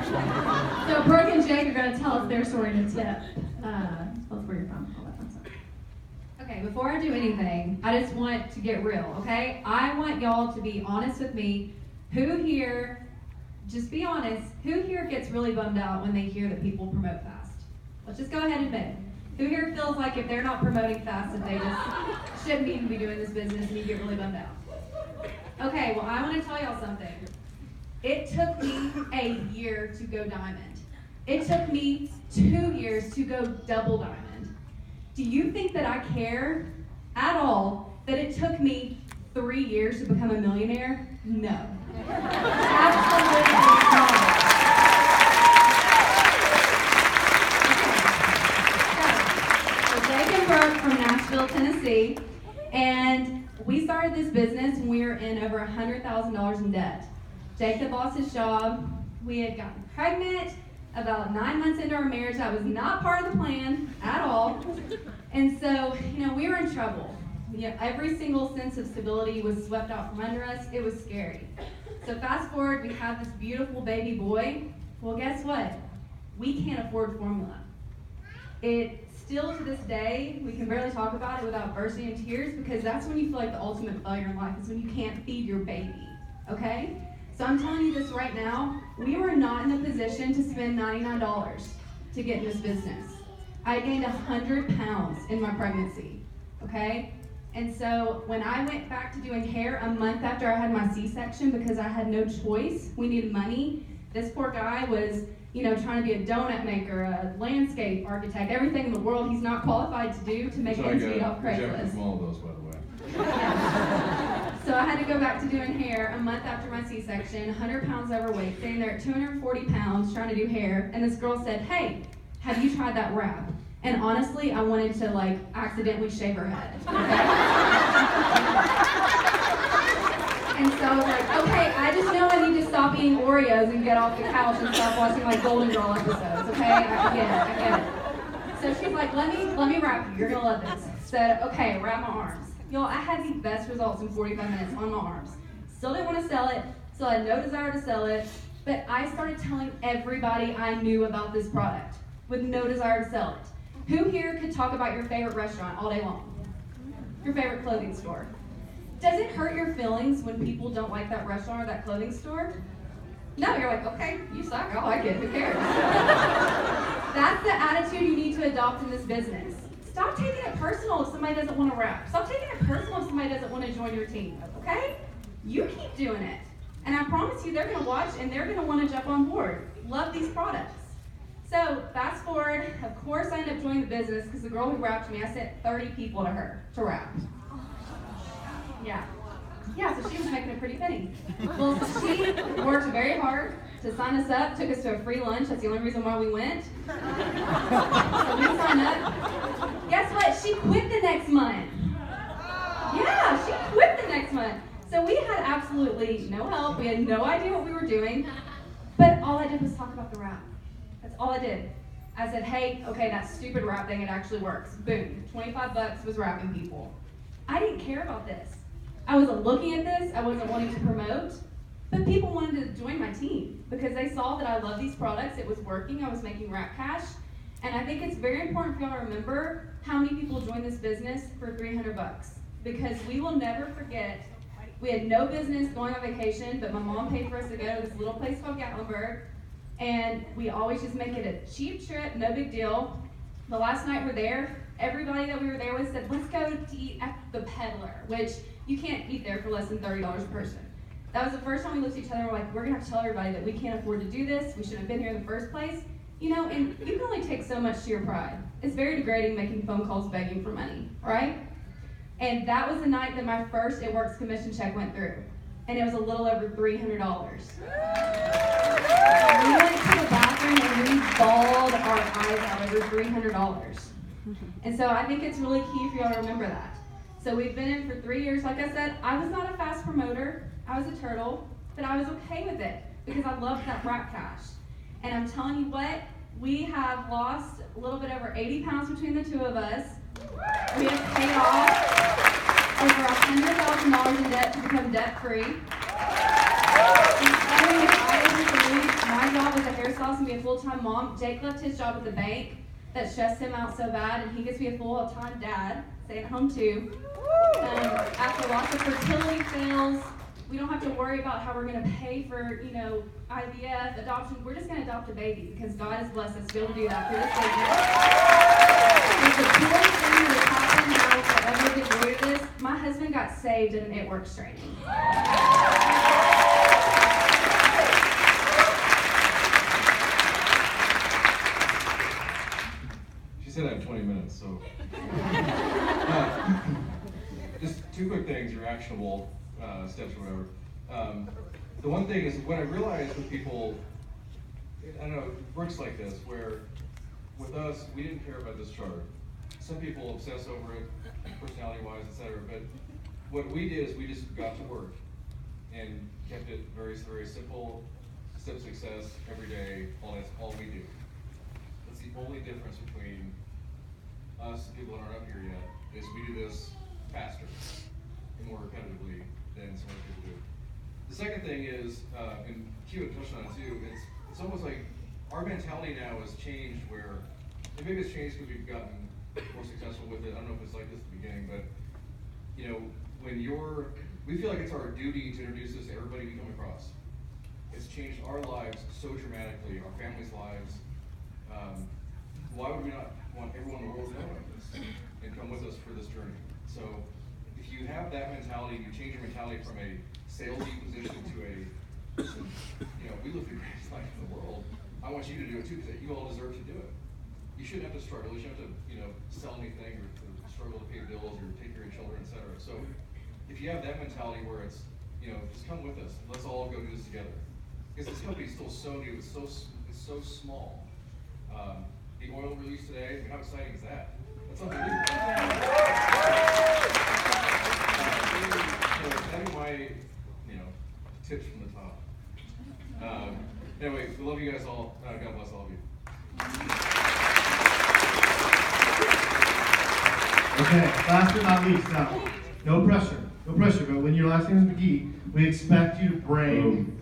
So Brooke and Jake are going to tell us their story in a tip. Tell us where you're from. All that fun stuff. Okay, before I do anything, I just want to get real, okay? I want y'all to be honest with me. Who here, just be honest, who here gets really bummed out when they hear that people promote fast? Let's just go ahead and admit it. Who here feels like if they're not promoting fast, that they just shouldn't even be doing this business and you get really bummed out? Okay, well, I want to tell y'all something. It took me a year to go diamond. It took me 2 years to go double diamond. Do you think that I care at all that it took me 3 years to become a millionaire? No. Absolutely not. So Jake and Brooke from Nashville, Tennessee, and we started this business when we were in over $100,000 in debt. Jake had lost his job. We had gotten pregnant about 9 months into our marriage. That was not part of the plan at all. And so, we were in trouble. Every single sense of stability was swept out from under us. It was scary. So fast forward, we have this beautiful baby boy. Well, guess what? We can't afford formula. It still to this day, we can barely talk about it without bursting into tears because that's when you feel like the ultimate failure in life is when you can't feed your baby, okay? So I'm telling you this right now, we were not in a position to spend $99 to get in this business. I gained 100 pounds in my pregnancy, okay? And so when I went back to doing hair a month after I had my C-section because I had no choice, we needed money. This poor guy was, trying to be a donut maker, a landscape architect, everything in the world he's not qualified to do to make ends meet off Craigslist. From all of those, by the way. So I had to go back to doing hair a month after my C-section, 100 pounds overweight, sitting there at 240 pounds trying to do hair, and this girl said, "Hey, have you tried that wrap?" And honestly, I wanted to accidentally shave her head. And so I was like, okay, I just know I need to stop eating Oreos and get off the couch and stop watching Golden Girl episodes, okay? I get it. So she's like, let me wrap you, you're gonna love this. Said, okay, wrap my arms. Y'all, I had the best results in 45 minutes on my arms. Still didn't want to sell it, still had no desire to sell it, but I started telling everybody I knew about this product with no desire to sell it. Who here could talk about your favorite restaurant all day long? Your favorite clothing store? Does it hurt your feelings when people don't like that restaurant or that clothing store? No, you're like, okay, you suck, I like it, who cares? That's the attitude you need to adopt in this business. Stop taking it personal if somebody doesn't want to rap. Stop taking it personal if somebody doesn't want to join your team, okay? You keep doing it. And I promise you, they're going to watch and they're going to want to jump on board. Love these products. So fast forward, of course I ended up joining the business because the girl who rapped me, I sent 30 people to her to rap. Yeah, so she was making a pretty penny. Well, so she worked very hard to sign us up, took us to a free lunch. That's the only reason why we went. So we signed up. Guess what? She quit the next month. Yeah, she quit the next month. So we had absolutely no help. We had no idea what we were doing. But all I did was talk about the rap. That's all I did. I said, hey, okay, that stupid rap thing, it actually works. Boom, 25 bucks was rapping people. I didn't care about this. I wasn't looking at this, I wasn't wanting to promote, but people wanted to join my team because they saw that I love these products, it was working, I was making rap cash, and I think it's very important for y'all to remember how many people joined this business for 300 bucks because we will never forget, we had no business going on vacation, but my mom paid for us to go to this little place called Gatlinburg, and we always just make it a cheap trip, no big deal. The last night we're there, everybody that we were there with said, let's go to eat at the Peddler, which you can't eat there for less than $30 a person. That was the first time we looked at each other and we're like, we're gonna have to tell everybody that we can't afford to do this, we shouldn't have been here in the first place. And you can only take so much to your pride. It's very degrading making phone calls begging for money, right? And that was the night that my first It Works commission check went through. And it was a little over $300. We went to the bathroom and we bawled our eyes out over $300. And so I think it's really key for y'all to remember that. So we've been in for 3 years. Like I said, I was not a fast promoter. I was a turtle, but I was okay with it because I loved that rap cash. And I'm telling you what, we have lost a little bit over 80 pounds between the two of us. We have paid off over $100,000 in debt to become debt-free. My job as a hairstylist house and be a full-time mom. Jake left his job at the bank that stressed him out so bad, and he gets to be a full-time dad, staying at home too. After lots of fertility fails, we don't have to worry about how we're going to pay for, IVF, adoption. We're just going to adopt a baby because God has blessed us to be able to do that through this business. It's the coolest thing that happened when I will ever get rid of this. My husband got saved in an It Works training. She said I have 20 minutes, so. Just two quick things, or actionable steps or whatever. The one thing is, what I realized with people, I don't know, it works like this, where with us, we didn't care about this chart. Some people obsess over it, personality-wise, etc. But what we did is we just got to work and kept it very, very simple, step of success, every day, that's all we do. That's the only difference between us and people that aren't up here yet, is we do this faster and more repetitively than some other people do. The second thing is, and Q had touched on it too, it's almost like our mentality now has changed where, and maybe it's changed because we've gotten more successful with it. I don't know if it's like this at the beginning, but we feel like it's our duty to introduce this to everybody we come across. It's changed our lives so dramatically, our families' lives. Why would we not want everyone in the world to know about this and come with us for this journey? So if you have that mentality, you change your mentality from a salesy position to we live the greatest life in the world. I want you to do it too, because you all deserve to do it. You shouldn't have to struggle. You shouldn't have to, sell anything or struggle to pay bills or take care of your children, etc. So if you have that mentality where it's, just come with us. Let's all go do this together. Because this company is still so new. It's so small. The oil release today, how exciting is that? That's unbelievable. That'd be my, tips from the top. Anyway, we love you guys all. God bless all of you. Okay, last but not least, now, no pressure, but when your last name is McGee, we expect you to bring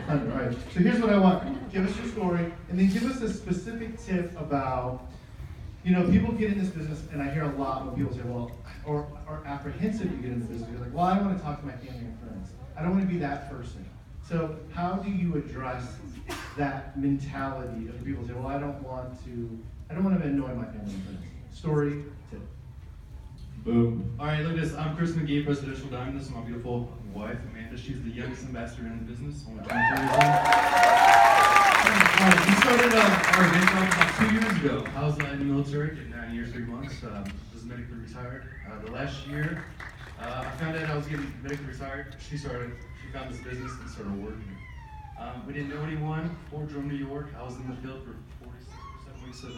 thunder. All right, so here's what I want. Give us your story, and then give us a specific tip about, people get in this business, and I hear a lot when people say, well, or are apprehensive to get in the business. You're like, well, I don't want to talk to my family and friends. I don't want to be that person. So how do you address that mentality of people say, well, I don't want to annoy my family and friends? Story, tip. Boom. All right, look at this. I'm Chris McGee, Presidential Diamond. This is my beautiful wife, Amanda. She's the youngest ambassador in the business, only 23 years old. All right, we started our event about 2 years ago. I was in the military, did 9 years, 3 months. Was medically retired. The last year, I found out I was getting medically retired. She found this business and started working. We didn't know anyone. Fort Drum, New York. I was in the field for 47 weeks of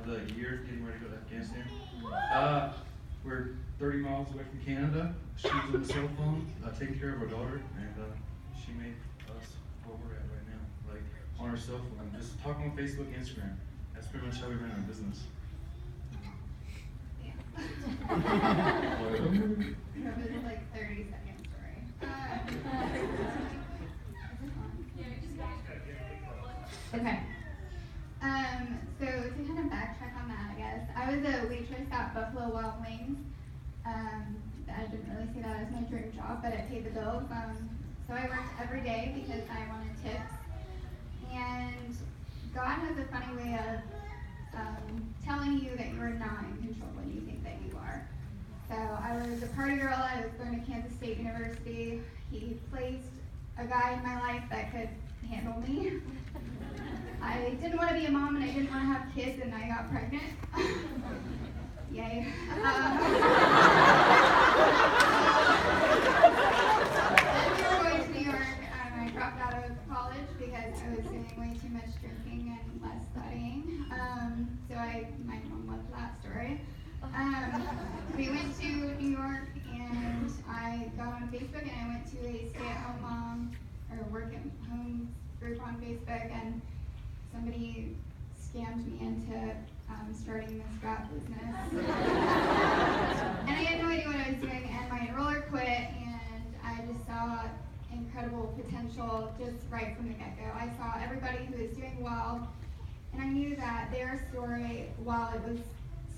the year, getting ready to go to Afghanistan. We're 30 miles away from Canada. She was on the cell phone, taking care of our daughter, and she made us where we're at right now, like on our cell phone, just talking on Facebook, Instagram. That's pretty much how we ran our business. It was like 30-second story. Okay. So to kind of backtrack on that, I guess, I was a waitress at Buffalo Wild Wings. I didn't really see that as my dream job, but it paid the bills. So I worked every day because I wanted tips. And God has a funny way of telling you that you're not in control when you think that you are. So I was a party girl. I was going to Kansas State University. He placed a guy in my life that could handle me. I didn't want to be a mom, and I didn't want to have kids, and I got pregnant. Yay. We were going to New York, and I dropped out of college because I was doing way too much drinking and less studying. My mom loved that story. We went to New York, and I got on Facebook, and I went to a stay-at-home mom, or work-at-home group on Facebook, and somebody scammed me into starting this scrap business. And I had no idea what I was doing, and my enroller quit, and I just saw incredible potential just right from the get-go. I saw everybody who was well. And I knew that their story, while it was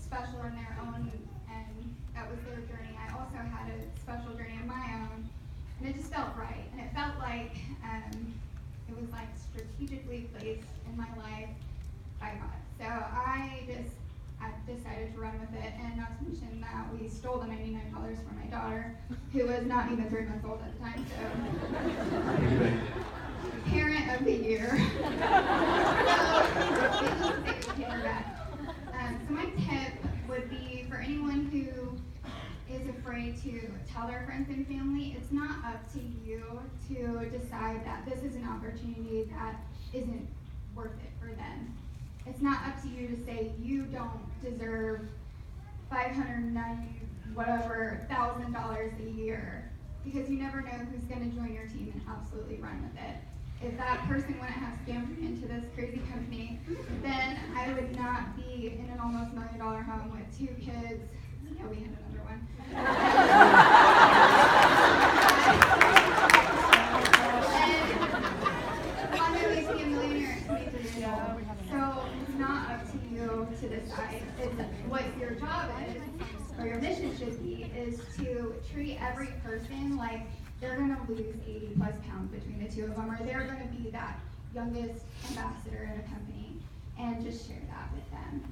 special in their own, and that was their journey, I also had a special journey of my own. And it just felt right. And it felt like it was like strategically placed in my life by God. So I decided to run with it, and not to mention that we stole the $99 from my daughter, who was not even 3 months old at the time, so parent of the year. So my tip would be for anyone who is afraid to tell their friends and family, it's not up to you to decide that this is an opportunity that isn't worth it for them. It's not up to you to say you don't deserve $590,000 a year, because you never know who's going to join your team and absolutely run with it. If that person wouldn't have scammed me into this crazy company, then I would not be in an almost $1 million home with 2 kids. Yeah, we had another one. On my way to be a millionaire at 23 years old. So it's not up to you to decide. It's what your job is, or your mission should be, is to treat every person like they're going to lose 80 plus pounds between the two of them, or they're going to be that youngest ambassador in a company, and just share that with them.